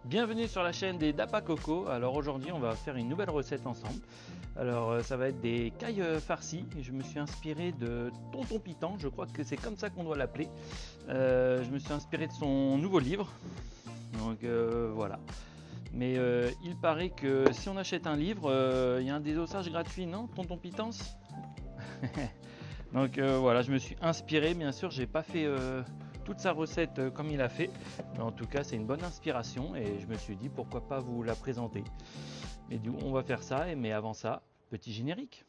Bienvenue sur la chaîne des Dapa Coco. Alors aujourd'hui on va faire une nouvelle recette ensemble. Alors ça va être des cailles farcies. Je me suis inspiré de Tonton Pitant, je crois que c'est comme ça qu'on doit l'appeler. Je me suis inspiré de son nouveau livre. Donc voilà. Mais il paraît que si on achète un livre, il y a un désossage gratuit, non Tonton Pitance? Donc voilà, je me suis inspiré, bien sûr, j'ai pas fait toute sa recette comme il a fait, mais en tout cas c'est une bonne inspiration et je me suis dit pourquoi pas vous la présenter. Et du coup on va faire ça, mais avant ça, petit générique.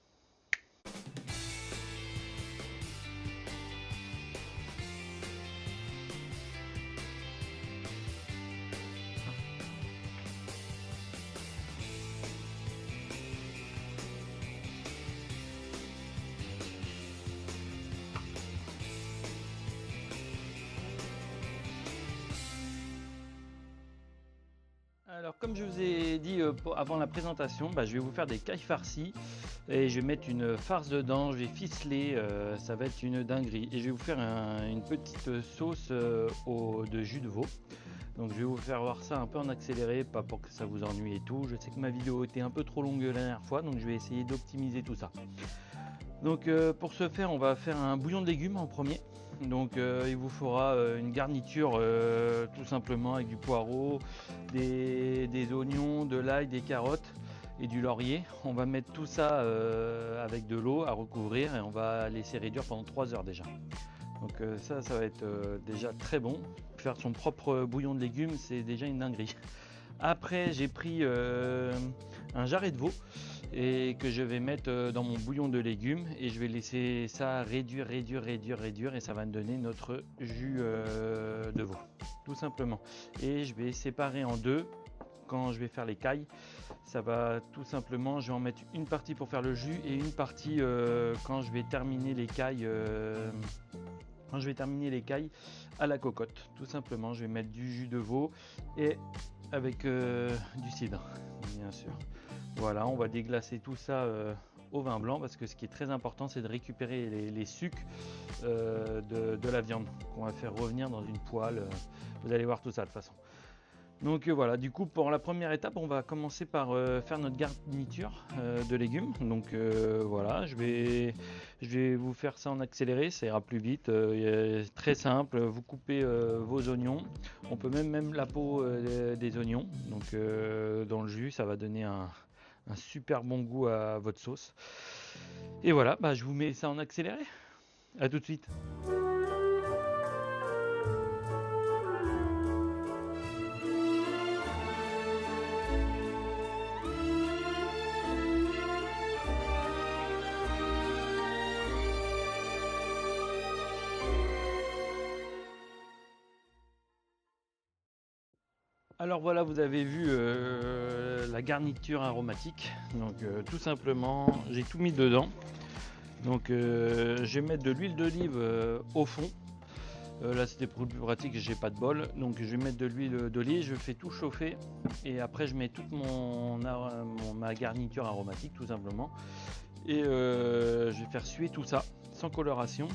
Alors comme je vous ai dit avant la présentation, je vais vous faire des cailles farcies et je vais mettre une farce dedans, je vais ficeler, ça va être une dinguerie. Et je vais vous faire une petite sauce de jus de veau. Donc je vais vous faire voir ça un peu en accéléré, pas pour que ça vous ennuie et tout. Je sais que ma vidéo était un peu trop longue la dernière fois, donc je vais essayer d'optimiser tout ça. Donc pour ce faire, on va faire un bouillon de légumes en premier. Donc il vous faudra une garniture tout simplement avec du poireau, des oignons, de l'ail, des carottes et du laurier. On va mettre tout ça avec de l'eau à recouvrir et on va laisser réduire pendant 3 heures déjà. Donc ça va être déjà très bon. Faire son propre bouillon de légumes, c'est déjà une dinguerie. Après, j'ai pris un jarret de veau et que je vais mettre dans mon bouillon de légumes et je vais laisser ça réduire et ça va me donner notre jus de veau, tout simplement. Et je vais séparer en deux quand je vais faire les cailles. Ça va tout simplement, je vais en mettre une partie pour faire le jus et une partie quand je vais terminer les cailles. Quand je vais terminer les cailles à la cocotte, tout simplement, je vais mettre du jus de veau et avec du cidre, bien sûr. Voilà, on va déglacer tout ça au vin blanc parce que ce qui est très important, c'est de récupérer les sucs de la viande qu'on va faire revenir dans une poêle. Vous allez voir tout ça de toute façon. Donc voilà, du coup pour la première étape, on va commencer par faire notre garniture de légumes. Donc voilà, je vais vous faire ça en accéléré, ça ira plus vite. Très simple, vous coupez vos oignons. On peut même la peau des oignons. Donc dans le jus, ça va donner un super bon goût à votre sauce. Et voilà, je vous mets ça en accéléré. A tout de suite. Alors voilà, vous avez vu la garniture aromatique. Donc tout simplement, j'ai tout mis dedans. Donc je vais mettre de l'huile d'olive au fond. Là c'était pour plus pratique, j'ai pas de bol. Donc je vais mettre de l'huile d'olive, je fais tout chauffer et après je mets toute ma garniture aromatique tout simplement. Et je vais faire suer tout ça sans coloration.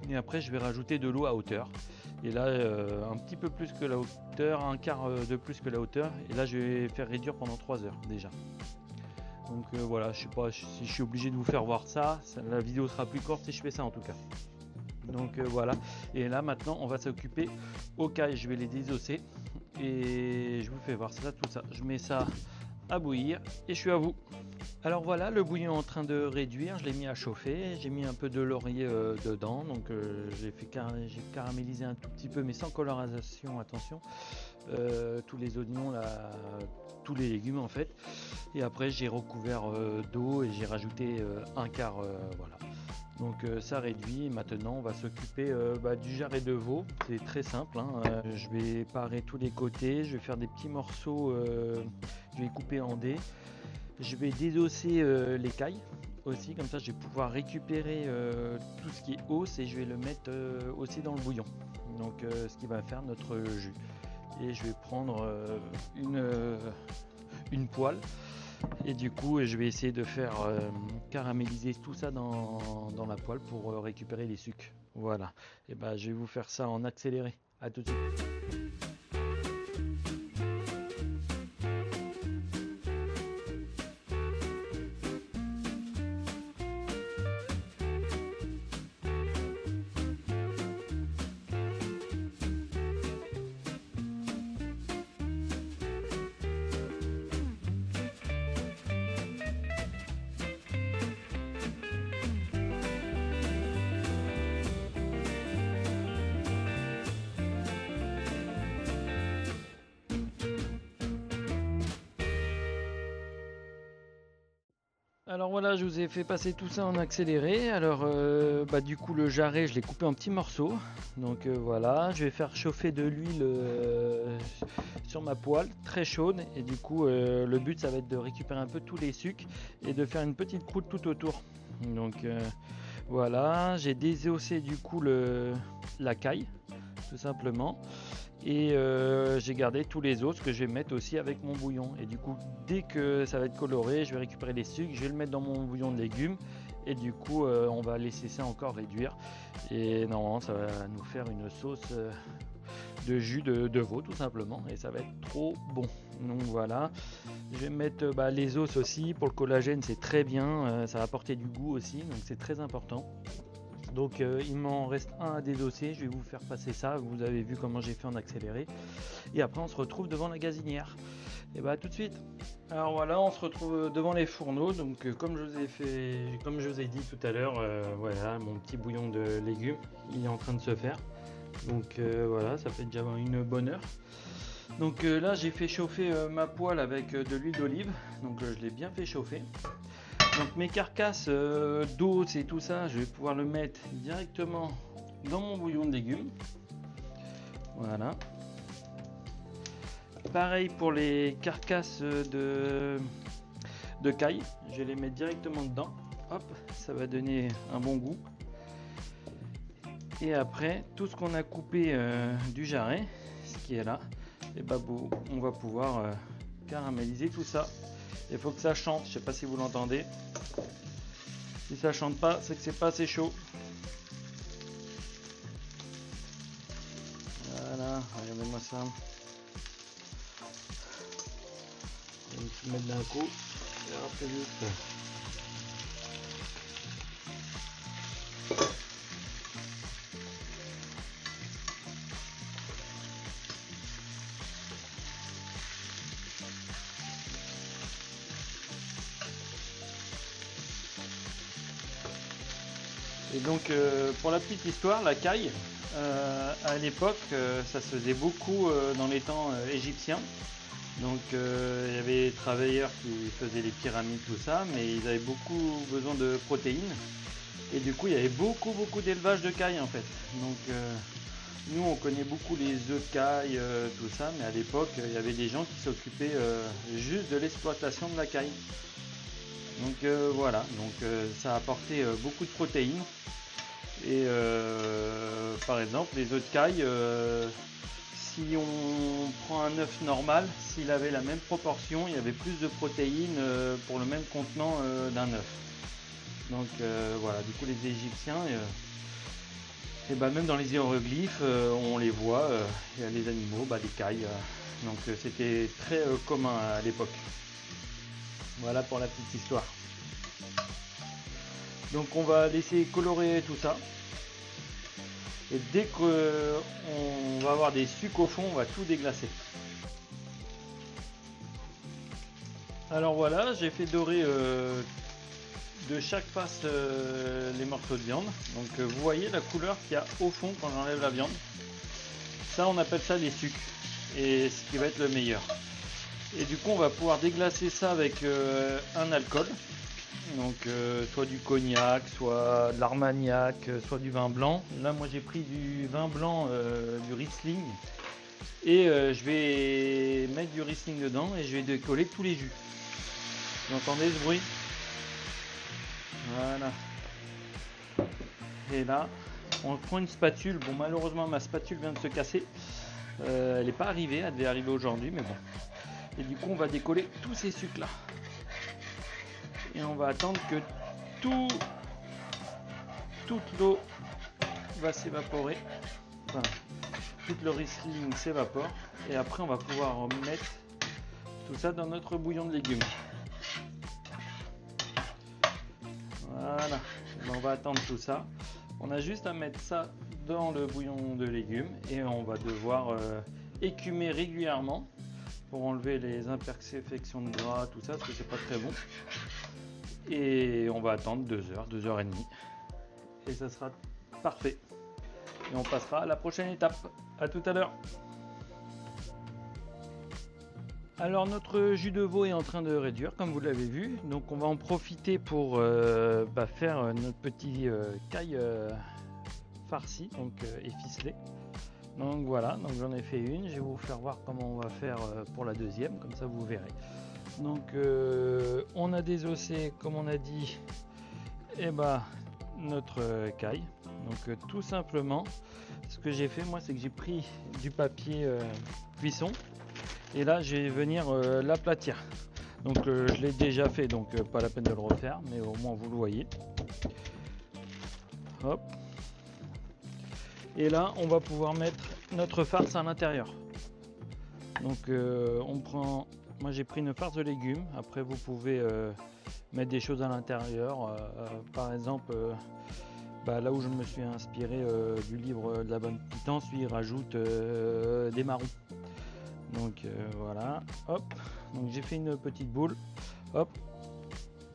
Et après je vais rajouter de l'eau à hauteur. Et là un petit peu plus que la hauteur, un quart de plus que la hauteur. Et là je vais faire réduire pendant 3 heures déjà. Donc voilà, je sais pas si je suis obligé de vous faire voir ça. La vidéo sera plus courte si je fais ça en tout cas. Donc voilà. Et là maintenant on va s'occuper aux cailles. Je vais les désosser. Et je vous fais voir ça, tout ça. Je mets ça à bouillir et je suis à vous. Alors voilà, le bouillon est en train de réduire, je l'ai mis à chauffer, j'ai mis un peu de laurier dedans, donc j'ai caramélisé un tout petit peu mais sans colorisation, attention, tous les oignons, là, tous les légumes en fait, et après j'ai recouvert d'eau et j'ai rajouté un quart, voilà. Donc ça réduit. Maintenant on va s'occuper du jarret de veau. C'est très simple, hein. Je vais parer tous les côtés, je vais faire des petits morceaux, je vais couper en dés. Je vais désosser les cailles aussi, comme ça je vais pouvoir récupérer tout ce qui est os et je vais le mettre aussi dans le bouillon. Donc ce qui va faire notre jus. Et je vais prendre une poêle et du coup je vais essayer de faire caraméliser tout ça dans la poêle pour récupérer les sucs. Voilà, et je vais vous faire ça en accéléré. A tout de suite. Alors voilà, je vous ai fait passer tout ça en accéléré. Alors du coup le jarret je l'ai coupé en petits morceaux. Donc voilà, je vais faire chauffer de l'huile sur ma poêle très chaude. Et du coup le but ça va être de récupérer un peu tous les sucs et de faire une petite croûte tout autour. Donc voilà, j'ai désossé du coup la caille tout simplement. Et j'ai gardé tous les os que je vais mettre aussi avec mon bouillon. Et du coup, dès que ça va être coloré, je vais récupérer les sucres, je vais le mettre dans mon bouillon de légumes. Et du coup, on va laisser ça encore réduire. Et normalement, ça va nous faire une sauce de jus de veau tout simplement. Et ça va être trop bon. Donc voilà, je vais mettre les os aussi. Pour le collagène, c'est très bien. Ça va apporter du goût aussi, donc c'est très important. Donc il m'en reste un à désosser, je vais vous faire passer ça, vous avez vu comment j'ai fait en accéléré. Et après on se retrouve devant la gazinière. Et bah tout de suite. Alors voilà, on se retrouve devant les fourneaux. Donc comme je vous ai dit tout à l'heure, voilà mon petit bouillon de légumes, il est en train de se faire. Donc voilà, ça fait déjà une bonne heure. Donc là j'ai fait chauffer ma poêle avec de l'huile d'olive. Donc je l'ai bien fait chauffer. Donc mes carcasses d'os et tout ça, je vais pouvoir le mettre directement dans mon bouillon de légumes. Voilà. Pareil pour les carcasses de caille, je vais les mettre directement dedans. Hop, ça va donner un bon goût. Et après, tout ce qu'on a coupé du jarret, ce qui est là, et on va pouvoir caraméliser tout ça. Il faut que ça chante, je ne sais pas si vous l'entendez. Si ça chante pas, c'est que c'est pas assez chaud. Voilà, regardez-moi ça. Je vais tout mettre d'un coup. Et après juste. Et donc pour la petite histoire, la caille, à l'époque, ça se faisait beaucoup dans les temps égyptiens. Donc il y avait des travailleurs qui faisaient les pyramides, tout ça, mais ils avaient beaucoup besoin de protéines. Et du coup, il y avait beaucoup d'élevage de caille en fait. Donc nous, on connaît beaucoup les œufs de caille, tout ça, mais à l'époque, il y avait des gens qui s'occupaient juste de l'exploitation de la caille. Donc voilà, donc ça apportait beaucoup de protéines. Et par exemple, les œufs de caille, si on prend un œuf normal, s'il avait la même proportion, il y avait plus de protéines pour le même contenant d'un œuf. Donc voilà, du coup les Égyptiens, et même dans les hiéroglyphes, on les voit, il y a les animaux, les cailles. Donc c'était très commun à l'époque. Voilà pour la petite histoire. Donc on va laisser colorer tout ça. Et dès qu'on va avoir des sucs au fond, on va tout déglacer. Alors voilà, j'ai fait dorer de chaque face les morceaux de viande. Donc vous voyez la couleur qu'il y a au fond quand j'enlève la viande. Ça, on appelle ça les sucs. Et ce qui va être le meilleur. Et du coup, on va pouvoir déglacer ça avec un alcool. Donc soit du cognac, soit de l'armagnac, soit du vin blanc. Là moi j'ai pris du vin blanc, du Riesling. Et je vais mettre du Riesling dedans et je vais décoller tous les jus. Vous entendez ce bruit? Voilà. Et là, on prend une spatule. Bon, malheureusement ma spatule vient de se casser. Elle n'est pas arrivée, elle devait arriver aujourd'hui, mais bon. Et du coup on va décoller tous ces sucs là. Et on va attendre que toute l'eau va s'évaporer. Enfin, tout le Riesling s'évapore. Et après, on va pouvoir mettre tout ça dans notre bouillon de légumes. Voilà. On va attendre tout ça. On a juste à mettre ça dans le bouillon de légumes. Et on va devoir écumer régulièrement pour enlever les imperfections de gras, tout ça, parce que c'est pas très bon. Et on va attendre 2 heures, 2 heures et demie. Et ça sera parfait. Et on passera à la prochaine étape. À tout à l'heure. Alors notre jus de veau est en train de réduire comme vous l'avez vu, donc on va en profiter pour faire notre petit caille farci donc, et ficelé. Donc voilà, donc j'en ai fait une, je vais vous faire voir comment on va faire pour la deuxième, comme ça vous verrez. Donc on a désossé comme on a dit notre caille. Donc tout simplement ce que j'ai fait moi c'est que j'ai pris du papier cuisson et là je vais venir l'aplatir. Donc je l'ai déjà fait donc pas la peine de le refaire mais au moins vous le voyez. Hop. Et là on va pouvoir mettre notre farce à l'intérieur. Donc on prend, moi j'ai pris une farce de légumes, après vous pouvez mettre des choses à l'intérieur, par exemple là où je me suis inspiré du livre de la bonne pitance, lui il rajoute des marrons. Donc voilà, hop, donc j'ai fait une petite boule, hop,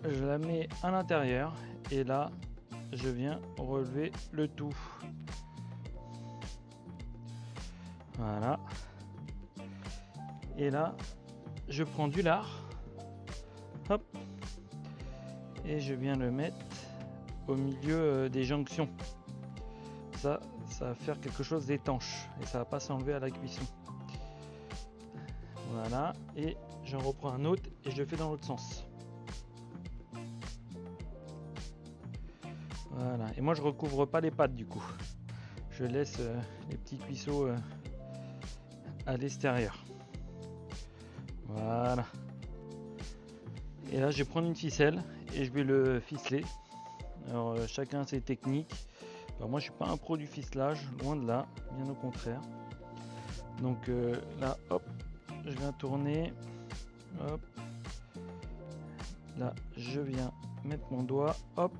je la mets à l'intérieur et là je viens relever le tout. Voilà. Et là, je prends du lard, hop, et je viens le mettre au milieu des jonctions. Ça va faire quelque chose d'étanche et ça va pas s'enlever à la cuisson. Voilà, et j'en reprends un autre et je le fais dans l'autre sens. Voilà, et moi je recouvre pas les pâtes du coup. Je laisse les petits cuisseaux à l'extérieur. Voilà. Et là je vais prendre une ficelle et je vais le ficeler. Alors chacun ses techniques. Alors, moi je suis pas un pro du ficelage, loin de là, bien au contraire. Donc là hop, je viens tourner. Hop. Là je viens mettre mon doigt, hop.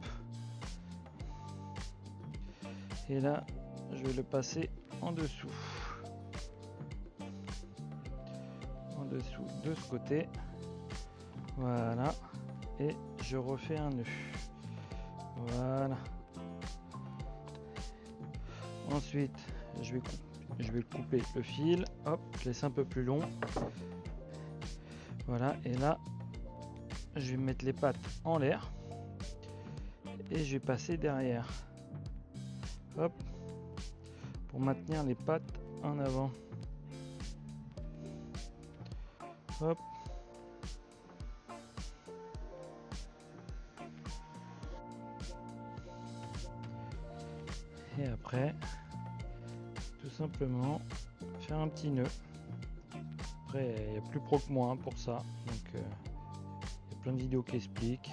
Et là je vais le passer en dessous. En dessous de ce côté. Voilà. Et je refais un nœud. Voilà. Ensuite, je vais couper le fil. Hop, je laisse un peu plus long. Voilà. Et là, je vais mettre les pattes en l'air. Et je vais passer derrière. Hop. Pour maintenir les pattes en avant. Hop. Et après, tout simplement, faire un petit nœud. Après, il y a plus pro que moi pour ça. Donc, il y a plein de vidéos qui expliquent.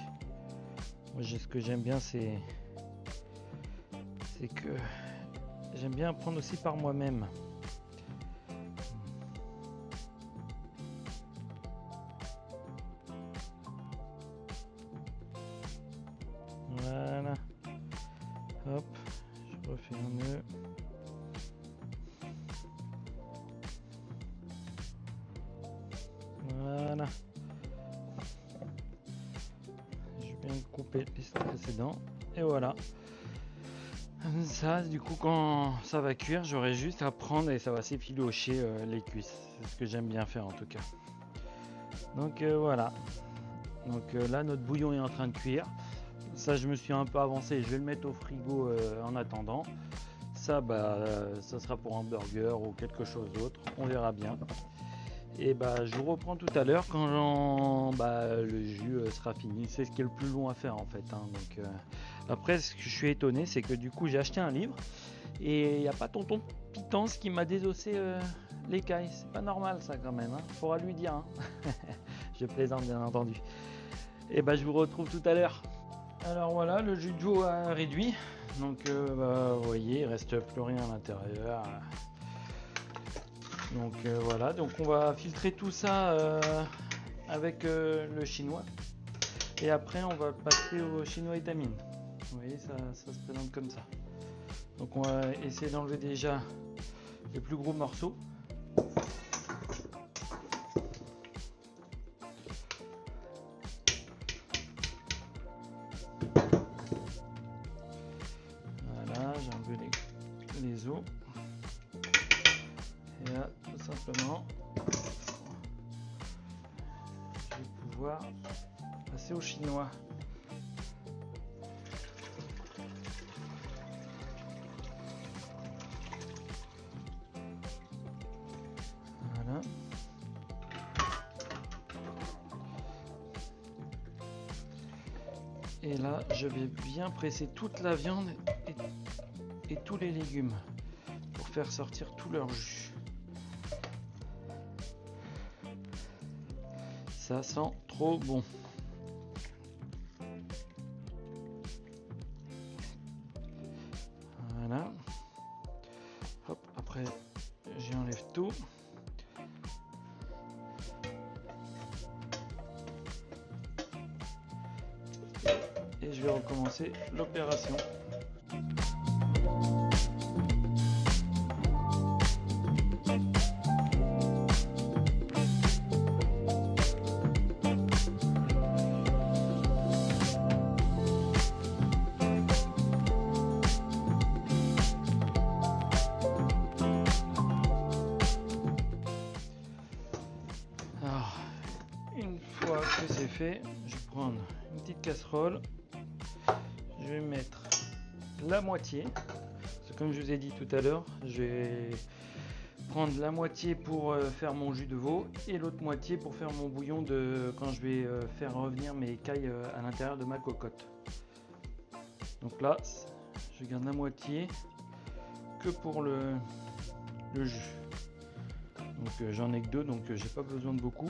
Moi, ce que j'aime bien, c'est que j'aime bien apprendre aussi par moi-même. Voilà. Hop, je refais un nœud. Voilà. Je viens de couper les précédents. Et voilà. Ça, du coup, quand ça va cuire, j'aurai juste à prendre et ça va s'effilocher les cuisses. C'est ce que j'aime bien faire en tout cas. Donc voilà. Donc là, notre bouillon est en train de cuire. Ça, je me suis un peu avancé. Je vais le mettre au frigo en attendant. Ça, ça sera pour un burger ou quelque chose d'autre. On verra bien. Et je vous reprends tout à l'heure quand le jus sera fini. C'est ce qui est le plus long à faire en fait. Hein. Donc après, ce que je suis étonné, c'est que du coup, j'ai acheté un livre et il n'y a pas tonton Pitance qui m'a désossé les cailles. C'est pas normal ça quand même. Hein. Faudra lui dire. Hein. Je plaisante bien entendu. Et je vous retrouve tout à l'heure. Alors voilà, le jus de veau a réduit. Donc vous voyez, il reste plus rien à l'intérieur. Donc voilà, donc on va filtrer tout ça avec le chinois. Et après on va passer au chinois étamine. Vous voyez, ça se présente comme ça. Donc on va essayer d'enlever déjà les plus gros morceaux. Voilà, j'ai enlevé les os. Et là, tout simplement, pouvoir passer au chinois. Voilà. Et là, je vais bien presser toute la viande et tous les légumes pour faire sortir tout leur jus. Ça sent trop bon. Voilà. Hop, après, j'enlève tout. Et je vais recommencer l'opération. Alors, une fois que c'est fait, je vais prendre une petite casserole. Je vais mettre la moitié. Parce que comme je vous ai dit tout à l'heure, je vais prendre la moitié pour faire mon jus de veau et l'autre moitié pour faire mon bouillon de quand je vais faire revenir mes cailles à l'intérieur de ma cocotte. Donc là, je garde la moitié que pour le jus. Donc j'en ai que deux, donc j'ai pas besoin de beaucoup.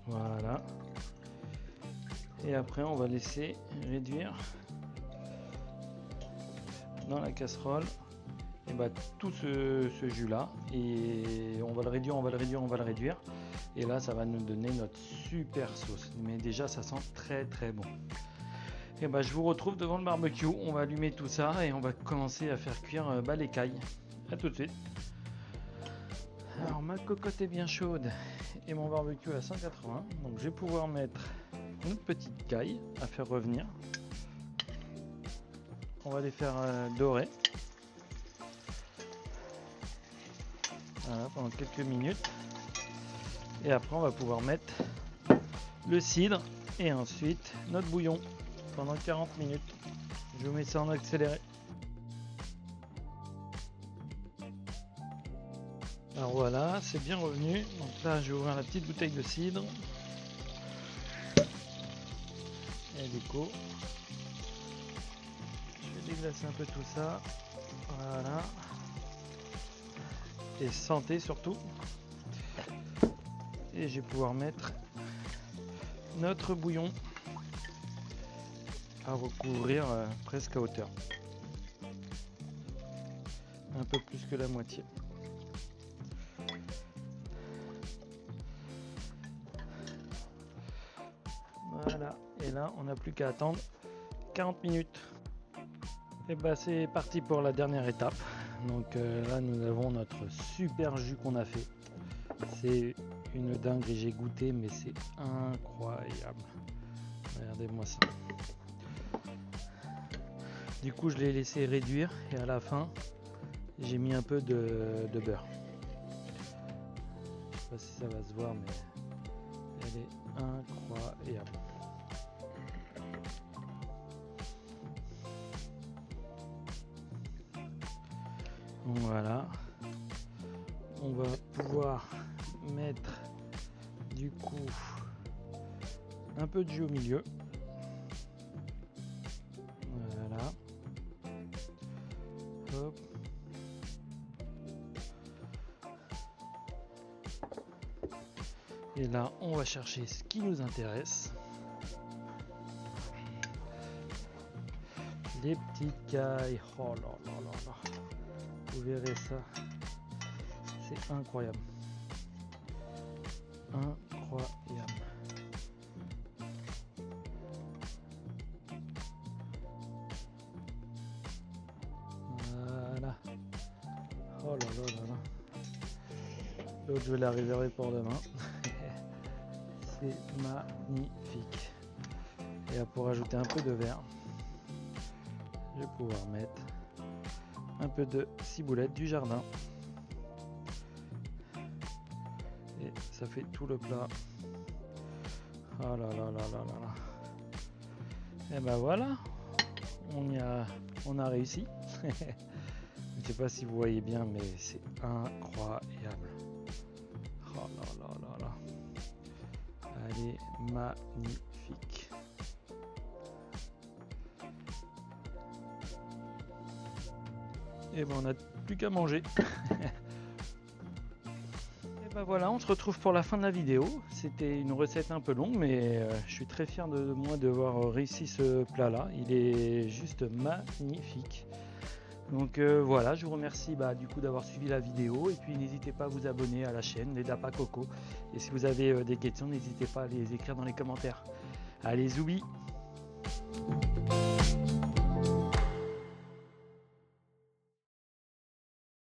Voilà. Et après on va laisser réduire dans la casserole et bah, tout ce jus là, et on va le réduire, on va le réduire, on va le réduire, et là ça va nous donner notre super sauce. Mais déjà ça sent très très bon. Et bah je vous retrouve devant le barbecue, on va allumer tout ça et on va commencer à faire cuire les cailles. A tout de suite. Alors ma cocotte est bien chaude et mon barbecue à 180, donc je vais pouvoir mettre une petite caille à faire revenir. On va les faire dorer. Voilà, pendant quelques minutes. Et après on va pouvoir mettre le cidre et ensuite notre bouillon pendant 40 minutes. Je vous mets ça en accéléré. Alors voilà, c'est bien revenu. Donc là, je vais ouvrir la petite bouteille de cidre. Et du coup, je vais déglacer un peu tout ça. Voilà. Et santé surtout. Et je vais pouvoir mettre notre bouillon à recouvrir presque à hauteur. Un peu plus que la moitié. Voilà, et là on n'a plus qu'à attendre 40 minutes. Et bah c'est parti pour la dernière étape. Donc là nous avons notre super jus qu'on a fait. C'est une dinguerie, j'ai goûté mais c'est incroyable. Regardez-moi ça. Du coup je l'ai laissé réduire et à la fin j'ai mis un peu de beurre. Je sais pas si ça va se voir mais elle est incroyable. Voilà, on va pouvoir mettre du coup un peu de jus au milieu. Voilà. Hop. Et là, on va chercher ce qui nous intéresse. Les petites cailles. Oh là là là là. Vous verrez ça. C'est incroyable. Incroyable. Voilà. Oh là là là là. L'autre, je vais la réserver pour demain. c'est magnifique. Et pour ajouter un peu de vert, je vais pouvoir mettre un peu de ciboulette du jardin. Et ça fait tout le plat. Oh là là là là là là. Et ben voilà, on a réussi. Je ne sais pas si vous voyez bien, mais c'est incroyable. Oh là là là là. Elle est magnifique. Et ben on n'a plus qu'à manger. Et ben voilà, on se retrouve pour la fin de la vidéo. C'était une recette un peu longue, mais je suis très fier de moi d'avoir réussi ce plat là. Il est juste magnifique. Donc voilà, je vous remercie du coup d'avoir suivi la vidéo, et puis n'hésitez pas à vous abonner à la chaîne Les Dapa Coco, et si vous avez des questions, n'hésitez pas à les écrire dans les commentaires. Allez, zoubi!